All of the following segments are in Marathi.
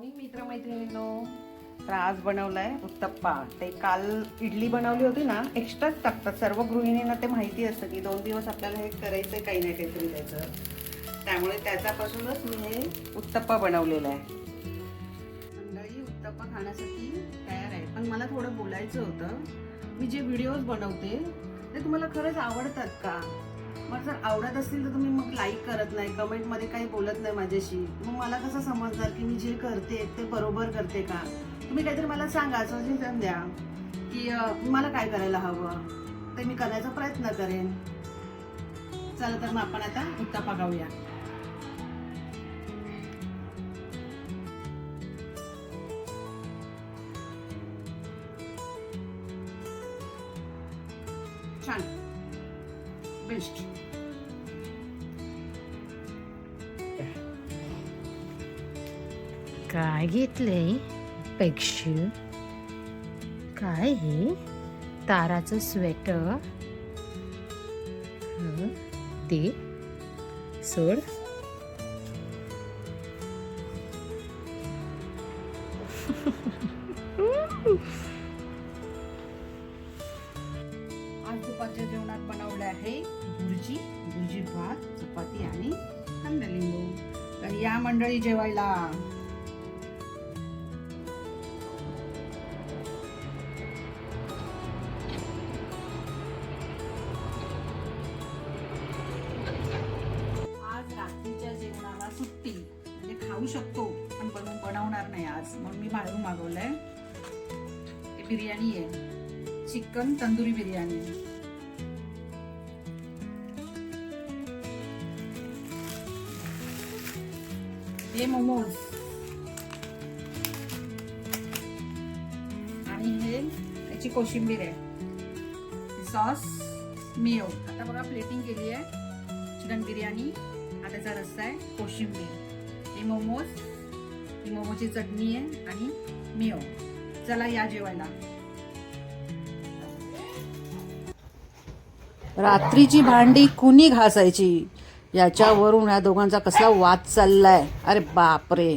मॉर्निंग मित्रमैत्रिणींनो. तर आज बनवलाय उत्तप्पा. ते काल इडली बनवली होती ना, एक्स्ट्राच टाकतात सर्व गृहिणींना. ते माहिती असतं की 2 दिवस आपल्याला हे करायचं आहे, काही नाही काहीतरी द्यायचं. त्यामुळे त्याच्यापासूनच मी हे उत्तप्पा बनवलेला आहे. मंडळी उत्तप्पा खाण्यासाठी तयार आहे. पण मला थोडं बोलायचं होतं. मी जे व्हिडिओज बनवते ते तुम्हाला खरंच आवडतात का? मग जर आवडत असतील तर तुम्ही मग लाईक करत नाही, कमेंटमध्ये काही बोलत नाही माझ्याशी. मग मला कसं समजणार की मी जे करते ते बरोबर करते का? तुम्ही काहीतरी मला सांगा, सजेशन द्या की मला काय करायला हवं, ते मी करण्याचा प्रयत्न करेन. चला तर मग आपण आता उत्तप्पा खाऊया. छान, बेस्ट. काय घेतलंय पेक्षू? काय हे ताराचं स्वेटर? दे सोड. आज दुपारच्या जेवणात बनवले आहे भुर्जी भात, चपाती आणि कांदा लिंबू. तर या मंडळी जेवायला. आज रात्रीच्या जेवणाला सुट्टी, म्हणजे खाऊ शकतो पण बनवणार नाही आज, म्हणून मी बाहेरून मागवलंय. हे बिर्याणी आहे, चिकन तंदुरी बिर्याणी. हे मोमोज आणि हे याची कोशिंबीर आहे, सॉस, मेयो. आता बघा प्लेटिंग केली आहे. चिकन बिर्याणी, हा त्याचा रस्सा आहे, कोशिंबीर, हे मोमोज, ही मोमोची चटणी आहे आणि मेयो. चला या जेवायला. रात्रीची भांडी कुणी घासायची याच्यावरून या दोघांचा कसला वाद चाललाय. अरे बापरे.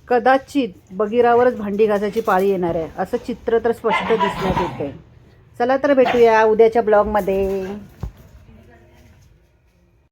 कदाचित बगीरावरच भांडी घासायची पाळी येणार आहे असं चित्र तर स्पष्ट दिसण्यात येते. चला तर भेटूया उद्याच्या ब्लॉगमध्ये.